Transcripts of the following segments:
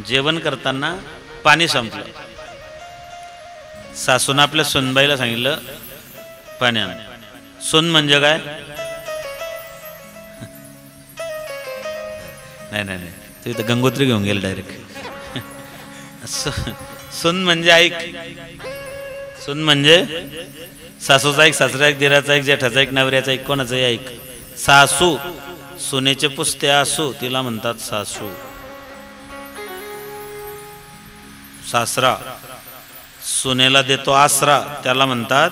जेवण करताना पाणी संपलं. सासून आपल्या सुनबाईला सांगितलं पाणी आण. सून म्हणजे काय? नाही नाही नाही, तू इथं गंगोत्री घेऊन गेल डायरेक्ट. सून म्हणजे ऐक. सून म्हणजे सासूचा ऐक, सासरा ऐक, दिराचा ऐक, जेठाचा ऐक, नवऱ्याचा ऐक, कोणाचाही ऐक. सासू सुनेचे पुसते असू तिला म्हणतात सासू. सासरा सुनेला देतो आसरा त्याला म्हणतात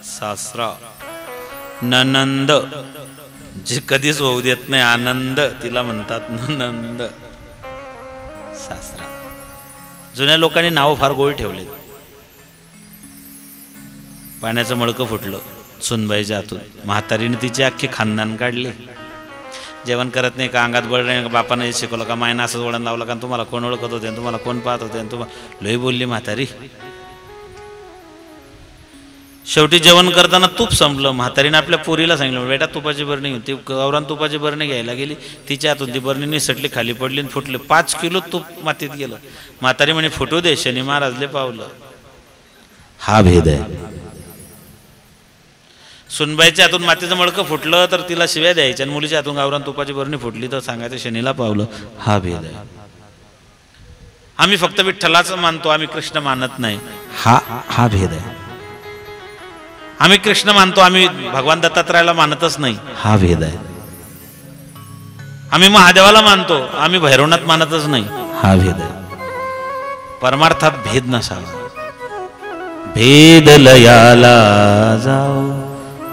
सासरा. ननंद जे कधीच होऊ देत नाही आनंद तिला म्हणतात ननंद. सासरा. जुन्या लोकांनी नाव फार गोड ठेवले. पाण्याचं मडकं फुटलं सुनबाईच्या हातून. म्हातारीने तिचे अख्खे खानदान काढले. जेवण करत नाही का, अंगात बळ नाही का, बापाने शिकवलं का, मायनं असंच वळण लावलं का, तुम्हाला कोण ओळखत होते, तुम्हाला कोण पाहत होते, तुम्हाला लई बोलली म्हातारी. शेवटी जेवण करताना तूप संपलं. म्हातारीने आपल्या पोरीला सांगितलं बेटा तुपाची बरणी होती. गौरान तुपाची बरणी घ्यायला गेली, तिच्या हातून ती बरणी निसटली, खाली पडली आणि फुटले. 5 किलो तूप मातीत गेलं. म्हातारी म्हणे फुटू दे, शनी महाराजले पावलं. हा भेद आहे. सुनबाईच्या हातून मातीचं मडकं फुटलं तर तिला शिव्या द्यायच्या, आणि मुलीच्या हातून गावरान तुपाची बरणी फुटली तर सांगायचं शनीला पावलं. हा भेद आहे. आम्ही फक्त विठ्ठलाचं मानतो, आम्ही कृष्ण मानत नाही. हा भेद आहे. आम्ही कृष्ण मानतो, आम्ही भगवान दत्तात्रयाला मानतच नाही. हा भेद आहे. आम्ही महादेवाला मानतो, आम्ही भैरवनाथ मानतच नाही. हा भेद आहे. परमार्थात भेद नसावा. भेद लयाला जाओ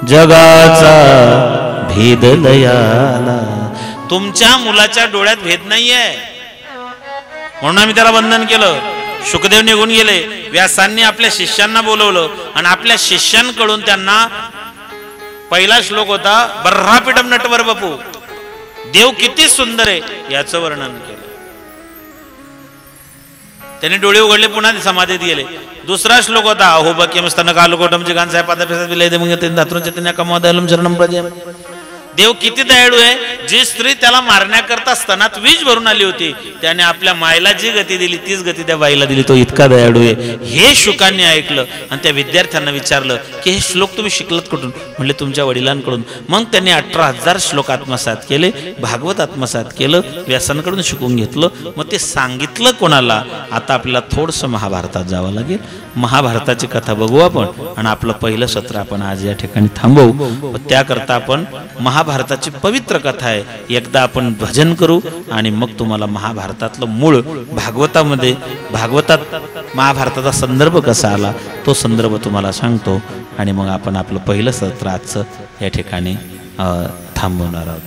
जगाचा भेद लयाला. तुमच्या मुलाच्या डोळ्यात भेद नाहीये म्हणून आम्ही त्याला बंधन केलं. शुकदेव निघून गेले. व्यासांनी आपल्या शिष्यांना बोलवलं आणि आपल्या शिष्यांकडून त्यांना पहिला श्लोक होता बर्हापीठम नटवर बपू, देव किती सुंदर आहे याचं वर्णन केलं. त्यांनी डोळे उघडले, पुन्हा समाधीत गेले. दुसरा श्लोक होता अहोबक्यम स्तनकालुकोटम जिगांसाय पादपेसात विलय मग धातृंच्या त्यांना कमोदयलम शरणम प्रजयम. देव किती दयाळू आहे. जी स्त्री त्याला मारण्याकरता स्तनात विष भरून आली होती त्याने आपल्या मायला जी गती दिली तीच गती त्या बाईला दिली. तो इतका दयाळू आहे. हे शुकांनी ऐकलं आणि त्या विद्यार्थ्यांना विचारलं की हे श्लोक तुम्ही शिकलात कुठून? म्हणले तुमच्या वडिलांकडून. मग त्यांनी 18,000 श्लोक आत्मसात केले, भागवत आत्मसात केलं, व्यासांकडून शिकून घेतलं. मग ते सांगितलं कोणाला? आता आपल्याला थोडंसं महाभारतात जावं लागेल. महाभारताची कथा बघू आपण आणि आपलं पहिलं सत्र आपण आज या ठिकाणी थांबवू. त्याकरता आपण महाभारताची पवित्र कथा आहे, एकदा आपण भजन करू आणि मग तुम्हाला महाभारतातलं मूळ भागवतामध्ये भागवतात महाभारताचा संदर्भ कसा आला तो संदर्भ तुम्हाला सांगतो आणि मग आपण आपलं पहिलं सत्र आजचं या ठिकाणी थांबवणार आहोत.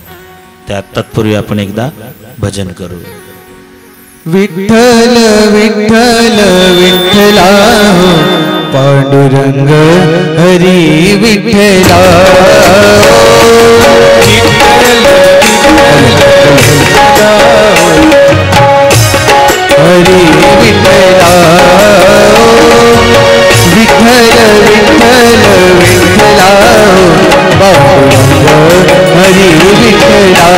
त्या तत्पूर्वी आपण एकदा भजन करू. विठ्ठल विठ्ठल विठ्ठला पांडुरंग हरी विठ्ठला. हरी विठ्ठला विठ्ठल विठ्ठल विठ्ठला पांडुरंग हरी विठ्ठला.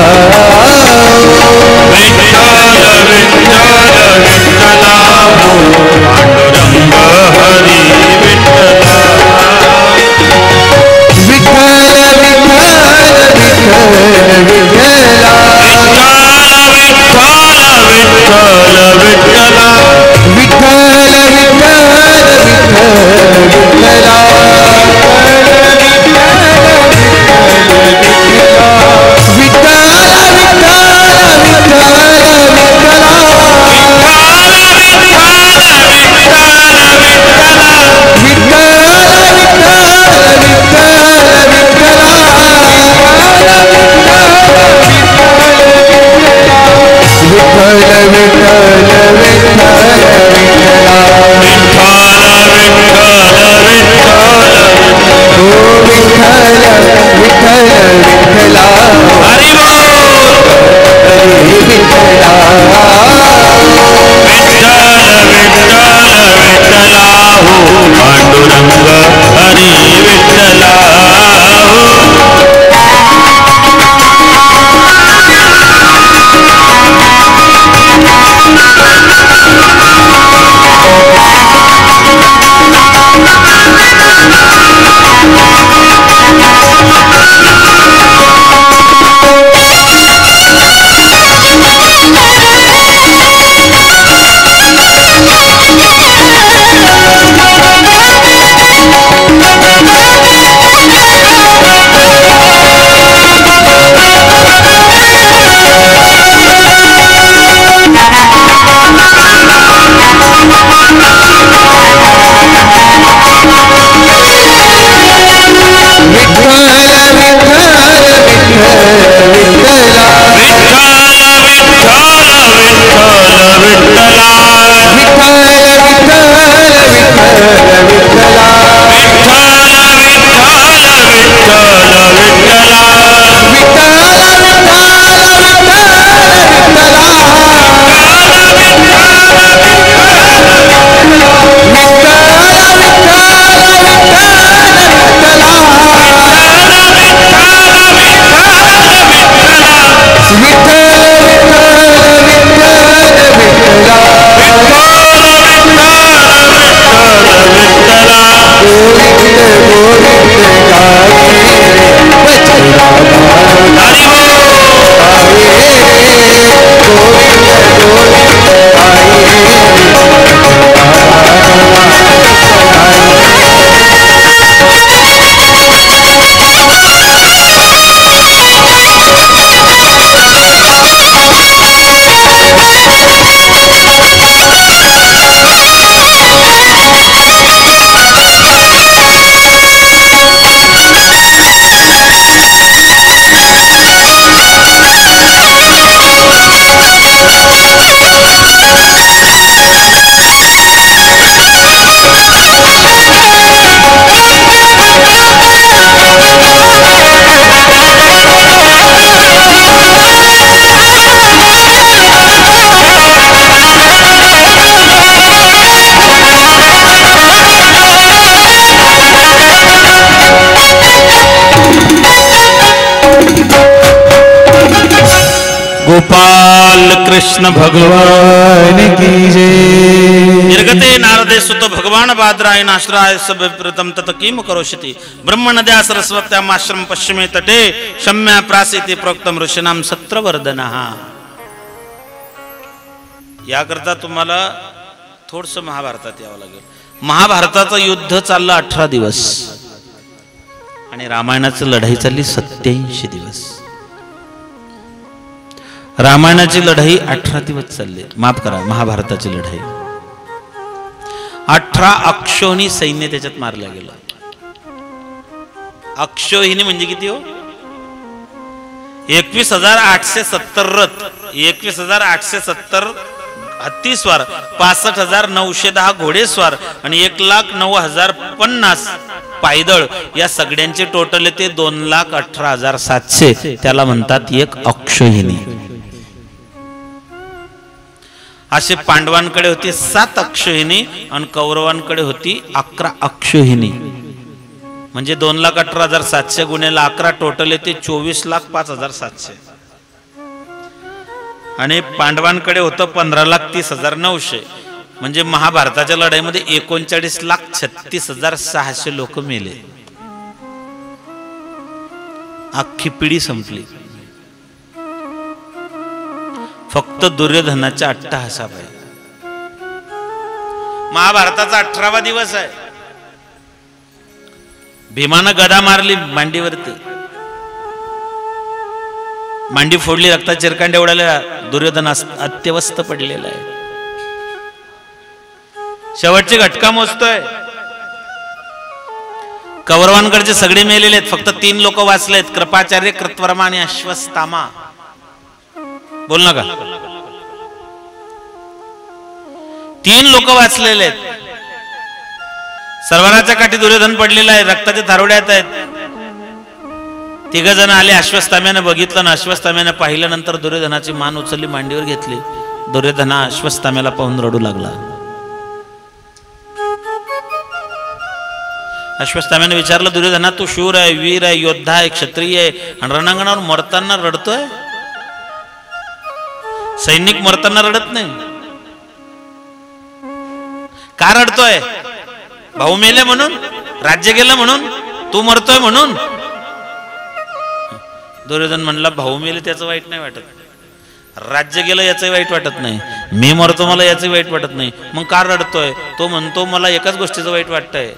गोपाल कृष्ण भगवान की जय। निर्गते नारदे सुत भगवान बादरायण आश्रय सब प्रथम तत किम करोषति ब्रह्म नद्या सरस्वत्याम आश्रम पश्चिमे तटे शम्या प्रासीते प्रोक्तम ऋषीनाम सत्रवर्धनः। याकरता तुम्हाला थोडस महाभारतात यावं लागेल. महाभारताचं युद्ध चाललं 18 दिवस आणि रामायणाची लढाई चालली 87 दिवस. रामायणाची लढाई 18 दिवस चालली, माफ करा महाभारताची लढाई 18 अक्षोहिणी सैन्य त्याच्यात मारलं गेलं. अक्षोहिणी म्हणजे किती हो? 21,870 रथ, 21,870 हत्तीस्वार, 65,910 घोडेस्वार आणि 1,09,050 पायदळ, या सगळ्यांचे टोटल येते 2,18,700. त्याला म्हणतात एक अक्षोहिणी. असे पांडवांकडे होती 7 अक्षोहिणी आणि कौरवांकडे होती 11 अक्षोहिणी. म्हणजे 2,18,700 गुणेला 11 टोटल येते 24,05,700. आणि पांडवांकडे होतं 15,30,900. म्हणजे महाभारताच्या लढाईमध्ये 39,36,600 लोक मेले. अख्खी पिढी संपली. फक्त दुर्योधनाच्या अट्टहासापायी. महाभारताचा 18वा दिवस आहे. भीमानं गदा मारली मांडीवरती, मांडी फोडली, रक्ता चिरकांडे उडाल्या. दुर्योधन अत्यवस्थ पडलेला आहे. शेवटची घटका मोजतोय. कौरवांकडचे सगळे मेलेले आहेत, फक्त 3 लोक वाचलेत, कृपाचार्य, कृतवर्मा आणि अश्वत्थामा. बोल ना का? 3 लोक वाचलेले आहेत. सर्वांच्या काठी दुर्योधन पडलेला आहे, रक्ताचे धारोड्या येत आहेत. 3 जण आले. अश्वत्थाम्यानं बघितलं ना, अश्वत्थाम्यानं पाहिल्यानंतर दुर्योधनाची मान उचलली, मांडीवर घेतली. दुर्योधना अश्वत्थाम्याला पाहून रडू लागला. अश्वत्थाम्याने विचारलं, दुर्योधना तू शूर आहे, वीर आहे, योद्धा आहे, क्षत्रिय आहे आणि रणांगणावर मरताना रडतोय? सैनिक मरताना रडत नाही, का रडतोय? भाऊ मेले म्हणून, राज्य गेलं म्हणून, तू मरतोय म्हणून? दुर्योधन म्हणला, भाऊ मेले त्याचं वाईट नाही वाटत, राज्य गेलं याचंही वाईट वाटत नाही, मी मरतो मला याचंही वाईट वाटत नाही, मग का रडतोय? तो म्हणतो मला एकाच गोष्टीचं वाईट वाटतंय,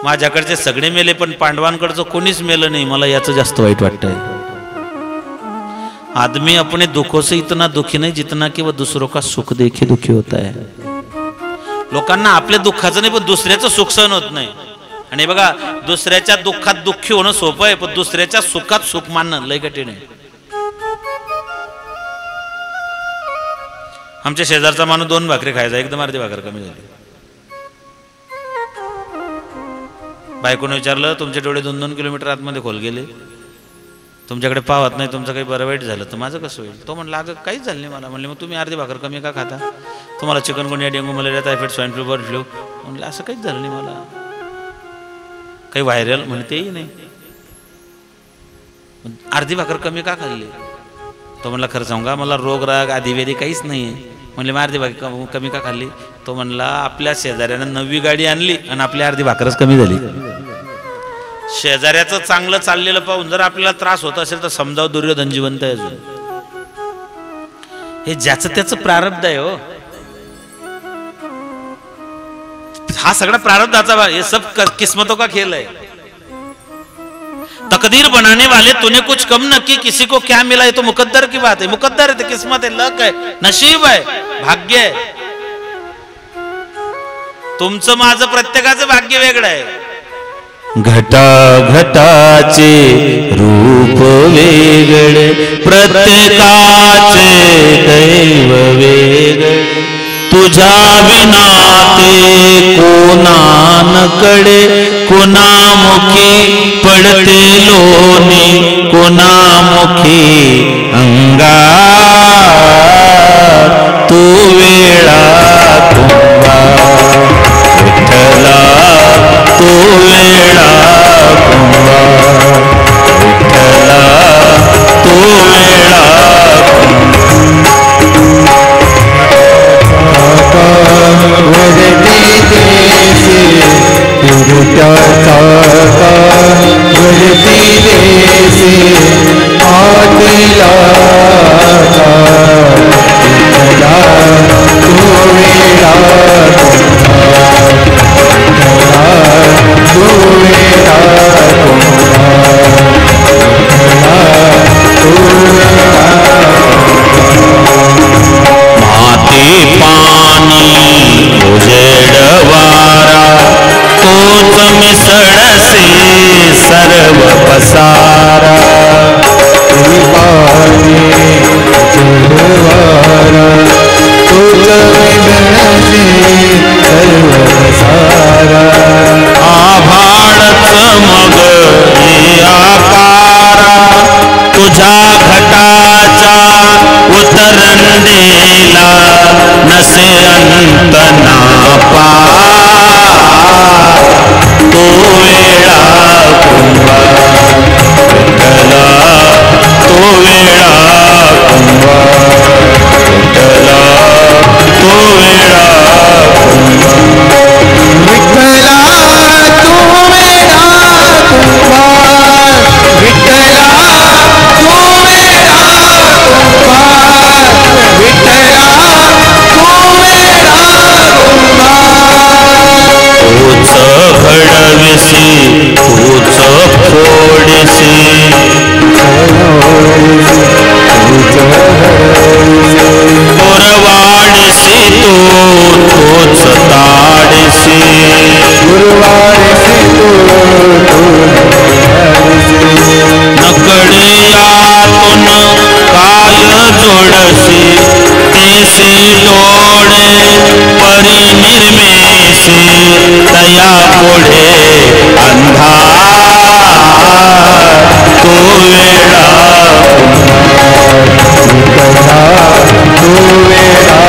माझ्याकडचे सगळे मेले पण पांडवांकडचं कोणीच मेलं नाही, मला याचं जास्त वाईट वाटतंय. आदमी अपने दुखों से इतना दुखी नहीं जितना कि वह दूसरों का सुख देखे दुखी होता है. लोकांना आपल्या दुःखाचं नाही पण दुसऱ्याचं सुख सहन होत नाही. आणि बघा, दुसऱ्याच्या दुःखात दुःखी होणं सोपं आहे, पण दुसऱ्याच्या सुखात सुख मानणं लय कठीण आहे. आमच्या शेजारचा माणूस 2 भाकरी खायचा, एकदम अर्धी भाकर कमी झाली. बायकोने विचारलं, तुमचे डोळे 2-2 किलोमीटर आतमध्ये खोल गेले, तुमच्याकडे पावत नाही, तुमचं काही बरं वाईट झालं तर माझं कसं होईल? तो म्हणला, अगं काहीच झालं नाही मला. म्हणले, मग तुम्ही अर्धी भाकर कमी का खाता? तुम्हाला chikungunya, dengue, malaria, typhoid, swine flu, bird flu. म्हणलं, असं काहीच झालं नाही मला. काही व्हायरल? म्हणे तेही नाही. अर्धी भाकर कमी का खाल्ली? तो म्हणला, खरं सांगा मला रोग राग आधीवेदी काहीच नाही आहे. म्हणले, मग अर्धी भाकर कमी का खाल्ली? तो म्हणला, आपल्या शेजाऱ्यानं 9वी गाडी आणली आणि आपली अर्धी भाकरच कमी झाली. शेजाऱ्याचं चांगलं चाललेलं पाहून जर आपल्याला त्रास होत असेल तर समजाव दुर्योधन जिवंत आहे अजून. हे ज्याचं त्याचं प्रारब्ध आहे हो. हा सगळा प्रारब्धाचा भाग, ये सब किस्मतों का खेल है. तकदीर बनाने वाले तूने कुछ कम न की, किसी को क्या मिला, ये तो मुकद्दर की बात है. मुकद्दर है तो किस्मत है, लक है, नशीब है, भाग्य आहे. तुमचं माझं प्रत्येकाचं भाग्य वेगळं आहे. घटाघटाचे रूप वेगळे, प्रत्येकाचे दैव वेगळे. तुझ्या विना ते कोणानकडे, कोणामुखी पडते लोणी, कोणामुखी अंगार. तू वेळा कुंभा विठ्ठला, तू वेळा कुंभा विठ्ठला, तू अंत ना तो वेळा कुंभा विठ्ठला तो वेळा कुंभा विठ्ठला तो वेळा विठ्ठला तू वेळा कुंभार विठ्ठला तू वेळा कुंभार विठ्ठला तू वेळा कुंभार घडविसी तूच फोडीसी गुरवाडीसी तूच ताडीसी गुरुवारसी नकडियातून काय जोडसी तेसी डोळे परिनिर्मेसी तया पुढे अंधार तो वेळा तू वेळा तू वेळा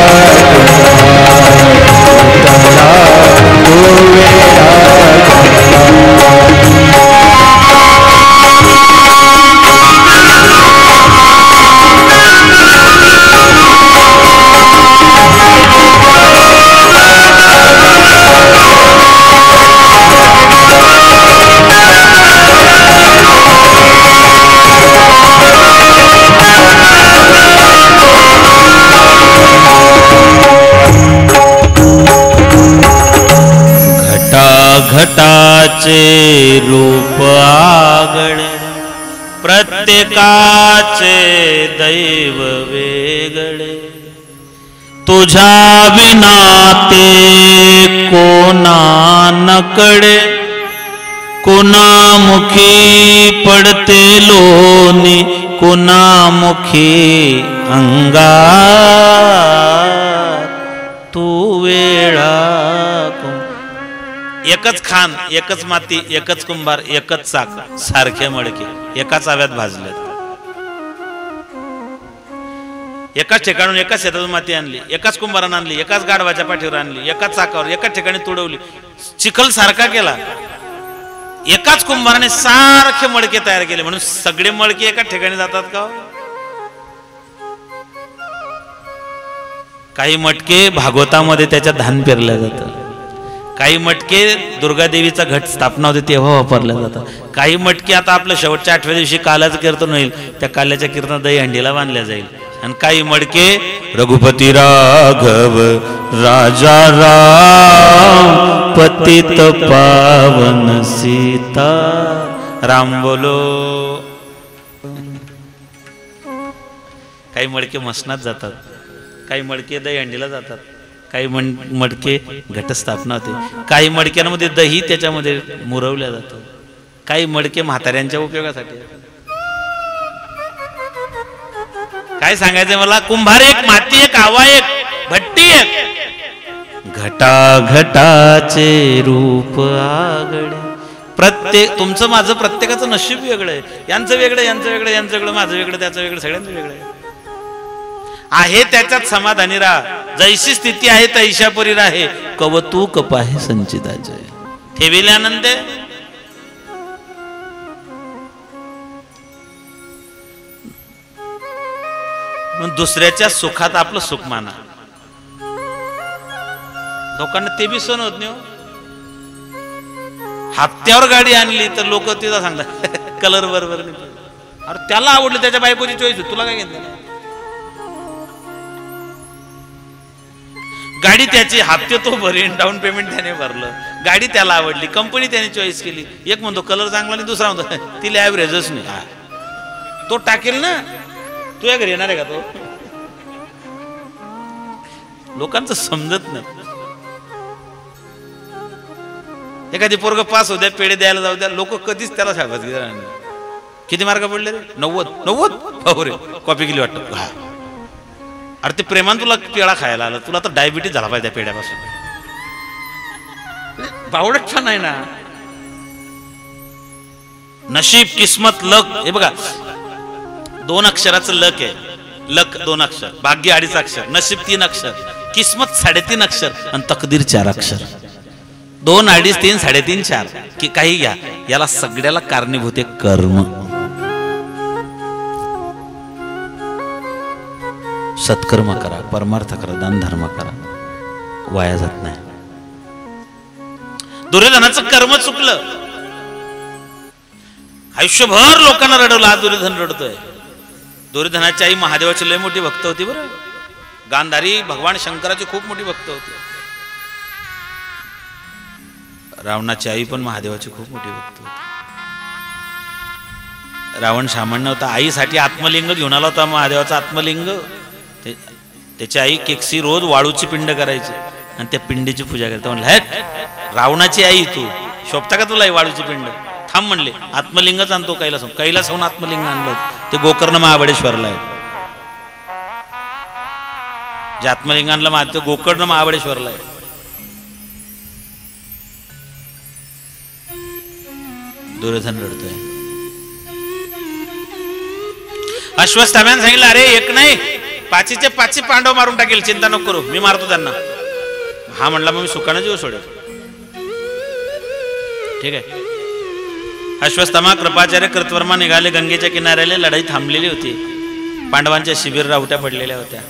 घटाचे रूप आगळे प्रत्येकाचे दैव वेगळे तुझ्या विना ते कोणा नकडे कुणामुखी पडते लोणी कुणामुखी अंगार तू वेळा एकच खान एकच माती एकच कुंभार एकच चाक सारखे मडके एकाच आव्यात भाजलेत. एकाच ठिकाणून एकाच शेतातून माती आणली, एकाच कुंभारानं आणली, एकाच गाढवाच्या पाठीवर आणली, एकाच चाकावर एकाच ठिकाणी तुडवली, चिखल सारखा केला. एकाच कुंभाराने सारखे मडके तयार केले. म्हणून सगळे मडके एकाच ठिकाणी जातात का? काही मटके भागवतामध्ये त्याच्यात धान पेरल्या जातात, काही मटके दुर्गादेवीचा घट स्थापना होते तेव्हा वापरल्या जातात, काही मटके आता आपल्या शेवटच्या 8व्या दिवशी काल्याचं कीर्तन होईल त्या काल्याच्या कीर्तनात दही हंडीला बांधल्या जाईल. आणि काही मडके रघुपती राघव राजा राम पतित पावन सीता राम बोलो. काही मडके मसनात जातात, काही मडके दही हंडीला जातात, काही मडके घटस्थापना होते, काही मडक्यांमध्ये दही त्याच्यामध्ये मुरवल्या जातं, काही मडके म्हाताऱ्यांच्या उपयोगासाठी. काय सांगायचंय मला? कुंभार एक, माती एक, आवा एक, भट्टी एक. घटा घटाचे रूप आगळे प्रत्येक तुमचं माझं प्रत्येकाचं नशीब वेगळं आहे. यांचं वेगळं, यांचं वेगळं, यांचं वेगळं, माझं वेगळं, त्याचं वेगळं, सगळ्यांचं वेगळं आहे. त्याच्यात समाधानी राहा. जैशी स्थिती आहे तैशापुरी राहे, कवतूक पाहे संचिताचे ठेविले आनंद. दुसऱ्याच्या सुखात आपलं सुख माना. लोकांना ते बी सण होत नाही. हप्त्यावर गाडी आणली तर लोक तिला सांगतात कलर बरोबर नाही. अरे त्याला आवडली, त्याच्या बायकोची चॉईस होती, तुला काय घेतलं? गाडी त्याची, हप्ते तो भरीन, डाऊन पेमेंट त्याने भरलं, गाडी त्याला आवडली, कंपनी त्याने चॉईस केली. एक म्हणतो कलर चांगला नाही, दुसरा म्हणतो तिला ऍव्हरेजच नाही. तो टाकेल ना, तुझ्या घरी येणार आहे का तो? लोकांचं समजत नाही. एखादी पोरग पास होत्या, पेढे द्यायला जाऊ द्या, लोक कधीच त्याला शाबास घेणार नाही. किती मार्क पडले रे? 90. हो रे, कॉपी केली वाटतं. हा, अरे ते प्रेमान तुला पेढा खायला आला, तुला तर डायबिटीज झाला पाहिजे त्या पेढ्यापासून. बावडट छान आहे ना. नशीब, किस्मत, लक. हे बघा, 2 अक्षराचं लक आहे. लक 2 अक्षर, भाग्य 2.5 अक्षर, नशीब 3 अक्षर. किस्मत 3.5 अक्षर आणि तकदीर 4 अक्षर. 2, 2.5, 3, 3.5, 4 की काही घ्या. याला सगळ्याला कारणीभूत आहे कर्म. सत्कर्म करा, परमार्थ करा, दान धर्म करा, वाया जात नाही. दुर्योधनाचं कर्म चुकलं. आयुष्यभर लोकांना रडवलं. आज दुर्योधन रडतोय. दुर्योधनाची आई महादेवाची लय मोठी भक्त होती बरं. गांधारी भगवान शंकराची खूप मोठी भक्त होती. रावणाची आई पण महादेवाची खूप मोठी भक्त होती. रावण सामान्य होता. आईसाठी आत्मलिंग घेऊन आला होता, महादेवाचा आत्मलिंग. त्याची आई केक्सी रोज वाळूची पिंड करायची आणि त्या पिंडीची पूजा करते. म्हणलं हॅट, रावणाची आई तू, शोभता का तुला वाळूची पिंड? थांब म्हणले, आत्मलिंगच आणतो कैलासहून आत्मलिंग आणलं. ते गोकर्ण महाबळेश्वरला आहे. जे आत्मलिंग आणलं ते गोकर्ण महाबळेश्वरला आहे. दुर्योधन रडतोय. अश्वत्थाम्याने सांगितलं, अरे एक नाही 5चे 5 पांडव मारून टाकेल, चिंता नको करू, मी मारतो त्यांना. हा म्हणला, मग मी सुखानं जीव सोडेल. ठीक आहे. अश्वत्थामा, कृपाचार्य, कृतवर्मा निघाले गंगेच्या किनाऱ्याला. लढाई थांबलेली होती. पांडवांच्या शिबिर रावट्या पडलेल्या होत्या.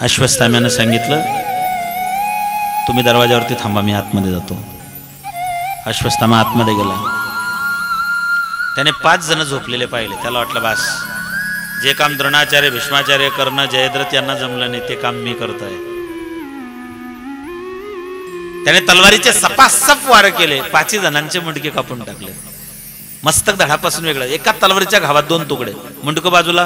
अश्वत्थाम्यानं सांगितलं, तुम्ही दरवाजावरती थांबा, मी आतमध्ये जातो. अश्वत्थामा आतमध्ये गेला. त्याने 5 जण झोपलेले पाहिले. त्याला वाटलं बास, जे काम द्रोणाचार्य, भीष्माचार्य, कर्ण, जयद्रथ यांना जमलं नाही ते काम मी करतोय. त्याने तलवारीचे सपासप वार केले. 5 जणांचे मुंडके कापून टाकले. मस्तक धडापासून वेगळं. एका तलवारीच्या घावात 2 तुकडे, मुंडकं बाजूला,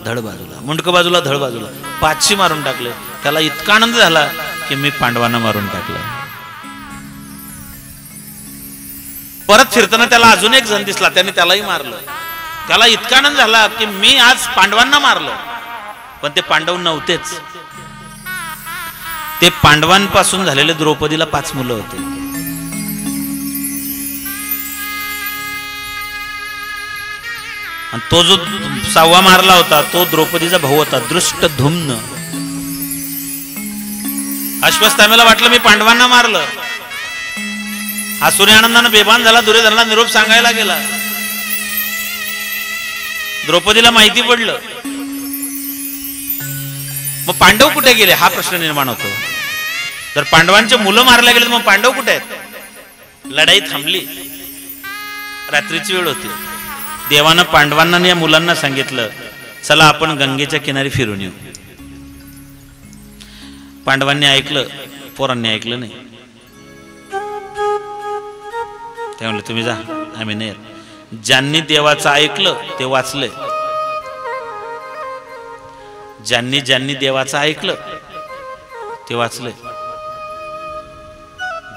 धड बाजूला, मुंडकं बाजूला, धड बाजूला, 5 मारून टाकले. त्याला इतका आनंद झाला की मी पांडवांना मारून टाकलं. परत फिरताना त्याला अजून एक जण दिसला, त्याने त्यालाही मारलं. त्याला इतका आनंद झाला की मी आज पांडवांना मारलं. पण ते पांडव नव्हतेच. ते पांडवांपासून झालेले द्रौपदीला 5 मुलं होते. आणि तो जो 6वा मारला होता तो द्रौपदीचा भाऊ होता, दृष्टद्युम्न. अश्वत्थाम्याला वाटलं मी पांडवांना मारलं. हा सूर्य आनंदानं बेभान झाला. दुर्योधनाला निरोप सांगायला गेला. द्रौपदीला माहिती पडलं. मग पांडव कुठे गेले हा प्रश्न निर्माण होतो. तर पांडवांचे मुलं मारल्या गेले, मग पांडव कुठे आहेत? लढाई थांबली. रात्रीची वेळ होती. देवानं पांडवांना आणि या मुलांना सांगितलं, चला आपण गंगेच्या किनारी फिरून येऊ. पांडवांनी ऐकलं, पोरांनी ऐकलं नाही. ते म्हणले तुम्ही जा, आम्ही नाही. ज्यांनी देवाचं ऐकलं ते वाचले. ज्यांनी देवाचं ऐकलं ते वाचले.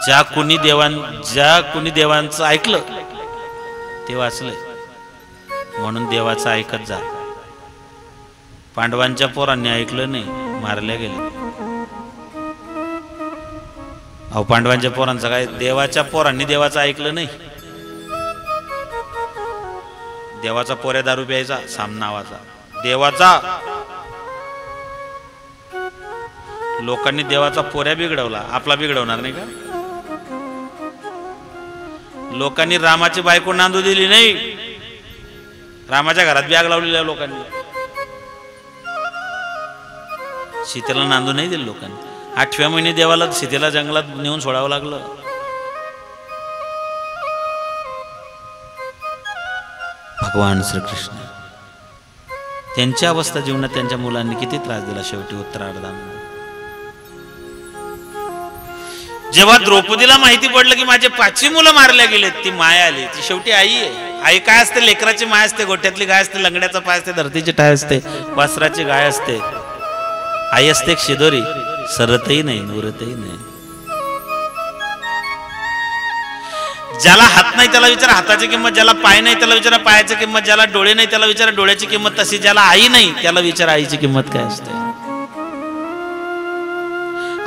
ज्या कुणी देवांचं ऐकलं ते वाचले. म्हणून देवाचं ऐकत जा. पांडवांच्या पोरांनी ऐकलं नाही, मारल्या गेले. अहो, पांडवांच्या पोरांचं काय? देवाच्या पोरांनी देवाचं ऐकलं नाही. देवाचा पोऱ्या दारू प्यायचा, साम नावाचा देवाचा. लोकांनी देवाचा पोऱ्या बिघडवला, आपला बिघडवणार नाही का? लोकांनी रामाची बायको नांदू दिली नाही, रामाच्या घरात बी आग लावलेल्या लोकांनी. सीतेला नांदू नाही दिलं लोकांनी. 8व्या महिने देवाला सीतेला जंगलात नेऊन सोडावं लागलं. भगवान श्रीकृष्ण त्यांची अवस्था जीवनात त्यांच्या मुलांनी किती त्रास दिला. शेवटी उत्तरार्धामध्ये जेव्हा द्रौपदीला माहिती पडलं की माझे 5 मुलं मारल्या गेलेत, ती माया आली. ती शेवटी आई आहे. आई काय असते? लेकराची माय असते, गोठ्यातली गाय असते, लंगड्याचा पाय असते, धरतीची टाय असते, वासराची गाय असते. आई असते एक शिदोरी, सरतही नाही, नुरतही नाही. ज्याला हात नाही त्याला विचारा हाताची किंमत, ज्याला पाय नाही त्याला विचारा पायाची किंमत, ज्याला डोळे नाही त्याला विचारा डोळ्याची किंमत. तशी ज्याला आई नाही त्याला विचारा आईची किंमत काय असते.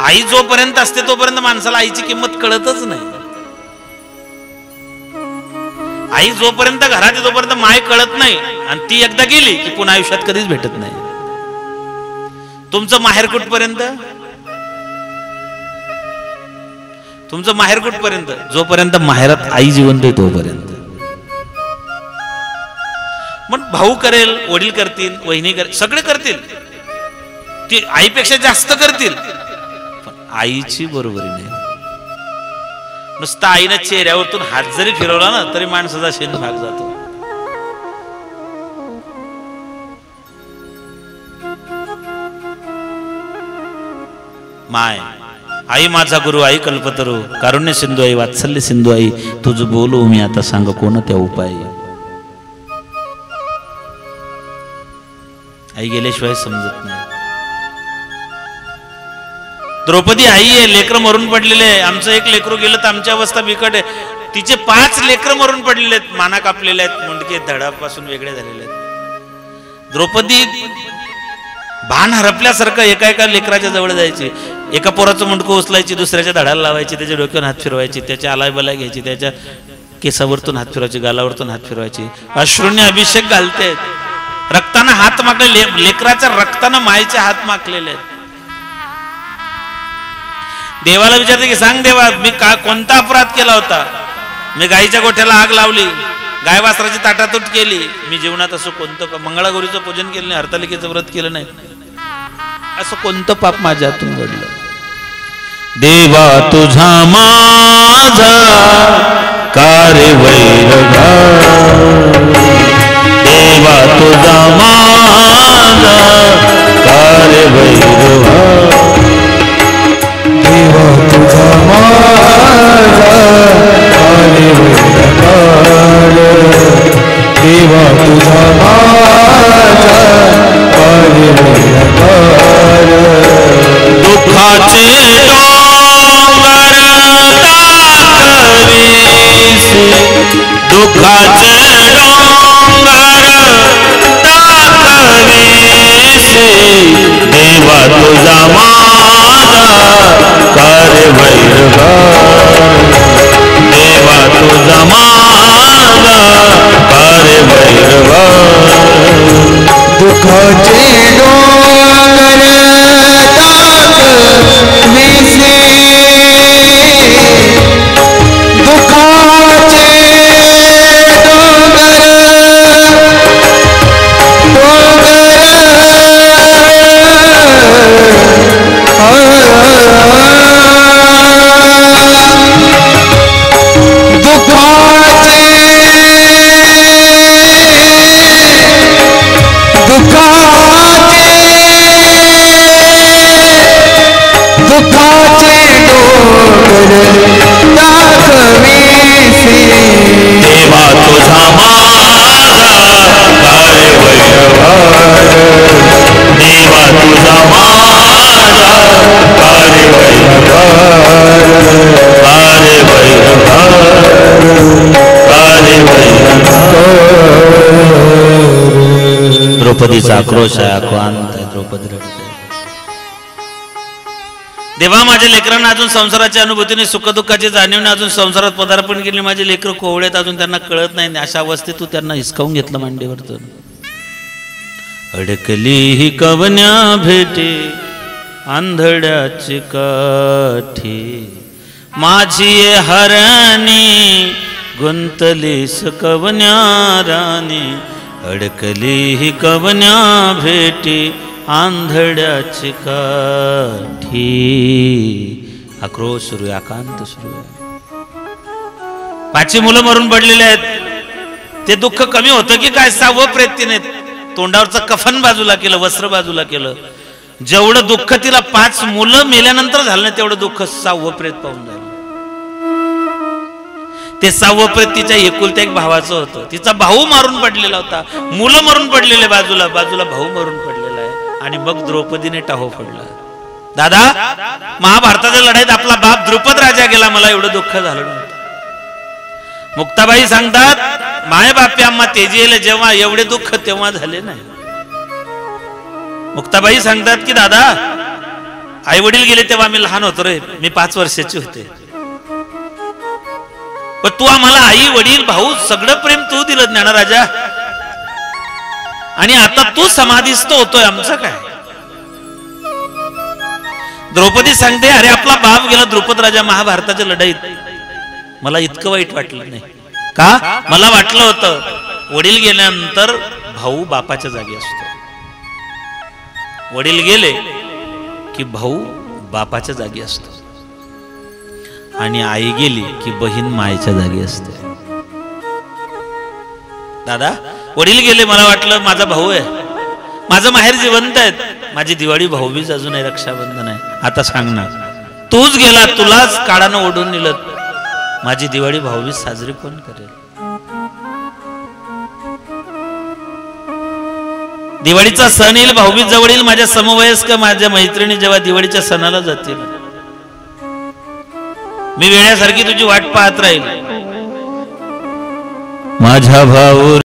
आई जोपर्यंत असते तोपर्यंत माणसाला आईची किंमत कळतच नाही. आई जोपर्यंत घरात आहे तोपर्यंत माय कळत नाही, आणि ती एकदा गेली की पुन्हा आयुष्यात कधीच भेटत नाही. तुमचं माहेर कुठपर्यंत? तुमचं माहेर कुठपर्यंत? जोपर्यंत माहेरात आई जिवंत आहे तोपर्यंत. मग भाऊ करेल, वडील करतील, वहिनी करेल, सगळे करतील, ती आईपेक्षा जास्त करतील, पण आईची बरोबरी नाही. नुसता आईनं चेहऱ्यावरतून हात जरी फिरवला ना तरी माणसाचा शेण भाग जातो. माय आई माझा गुरु, आई कल्पतरू, कारुण्य सिंधू आई, वात्सल्य सिंधू आई, तुझ बोलू मी आता, सांग कोणत्या उपाय. आई गेल्याशिवाय समजत नाही. द्रौपदी आई आहे, लेकर मरून पडलेले आहे. आमचं एक लेकरू गेलं तर आमची अवस्था बिकट आहे. तिचे 5 लेकर मरून पडलेले आहेत, माना कापलेले आहेत, मुंडके धडापासून वेगळे झालेले आहेत. द्रौपदी भान हरपल्यासारखं एका एका लेकराच्या जवळ जायची, एका पोराचं मुंडकं उचलायची, दुसऱ्याच्या धडाला लावायची, त्याच्या डोक्यावर हात फिरवायची, त्याच्या आलायबला घ्यायची, त्याच्या केसावरतून हात फिरवायची, गालावरतून हात फिरवायची. अश्रूने अभिषेक घालते, रक्तानं हात मागले, लेकराच्या रक्तानं मायेचे हात मागलेले आहेत. देवाला विचारते की सांग देवा, मी कोणता अपराध केला होता? मी गाईच्या गोठ्याला आग लावली, गाय वासराची ताटातूट केली, मी जीवनात असं कोणतं मंगळागौरीचं पूजन केलं नाही, हरतालिकेचं व्रत केलं नाही, असं कोणतं पाप माझ्या हातून घडलं? देवा तुझा माझा कार्य वैरगा, देवा तुझा माझा कार्य वैरगा, देवा तुझा माझा कार्य वैरगा, देवा तुझा माझा कार्य वैरगा. दुःखाचे डोंगर दाखवीसी, दुःखाचे डोंगर दाखवीसी, देवा तुझा माझा कार्य वैरगा, देवा तुझा माझा कार्य वैरगा. दुःखाचे डोंगर दाखवीसी, दुःखाचे देवा तुझा माझा कार्य वैरगा, देवा तुझा माझा कार्य वैरगा, कार्य वैरगा, कार्य वैरगा. द्रौपदीचा आक्रोश आहे, आक्रांत आहे, द्रौपदी रडते. देवा माझ्या लेकरांना अजून संसाराच्या अनुभूतीने सुखदुःखाची जाणीवने अजून संसारात पदार्पण केले, माझे लेकर कोवळेत, अजून त्यांना कळत नाही, अशा अवस्थेत तू त्यांना हिसकावून घेतलं मांडीवरतून. अडकली ही कवन्या भेटे आंधळ्याची काठी, माझी हरणी गुंतलीस कवन्या राणी, अडकली ही कवन्या भेटी आंधळ्याची काठी. आक्रोश सुरू आहे, आकांत सुरू आहे. 5 मुलं मरून पडलेले आहेत, ते दुःख कमी होतं की काय? 6वं प्रेत तिने तोंडावरचं कफन बाजूला केलं, वस्त्र बाजूला केलं. जेवढं दुःख तिला 5 मुलं मेल्यानंतर झालं नाही तेवढं दुःख 6वं प्रेत पाहून झालं. ते 6वं प्रेत तिच्या एकुलत्या एक भावाचं होतं. तिचा भाऊ मारून पडलेला होता, मुलं मरून पडलेले, बाजूला बाजूला भाऊ मरून पडलेला आहे. आणि मग द्रौपदीने टाहो फोडला. दादा, महाभारताच्या लढाईत आपला बाप द्रुपद राजा गेला, मला एवढं दुःख झालं नव्हतं. मुक्ताबाई सांगतात, माय बापे आम्हा तेजीले जेव्हा एवढे दुःख तेव्हा झाले नाही. मुक्ताबाई सांगतात की दादा, आई वडील गेले तेव्हा मी लहान होतो रे, मी 5 वर्षाची होते, पण तू आम्हाला आई वडील भाऊ सगळं प्रेम तू दिलं ज्ञानराजा, आणि आता तू समाधीस्थ होतोय, आमचं काय? द्रौपदी सांगते, अरे आपला बाप गेला द्रुपद राजा महाभारताच्या लढाईत. मला इतकं वाईट वाटलं नाही. का? मला वाटलं होतं वडील गेल्यानंतर भाऊ बापाच्या जागी असतो. वडील गेले की भाऊ बापाच्या जागी असतो आणि आई गेली की बहीण मायेच्या जागी असते. दादा वडील गेले, मला वाटलं माझा भाऊ आहे, माझं माहेर जिवंत आहेत, माझी दिवाळी भाऊबीज अजून आहे, रक्षाबंधन आहे. आता सांग ना, तूच गेला, तुलाच काळानं ओढून नेलं, माझी दिवाळी भाऊबीज साजरी कोण करेल? दिवाळीचा सण येईल, भाऊबीज जवळ येईल, माझ्या समवयस्क माझ्या मैत्रिणी जेव्हा दिवाळीच्या सणाला जातील, मी वेळासारखी तुझी वाट पाहत राहील. माझा भाऊ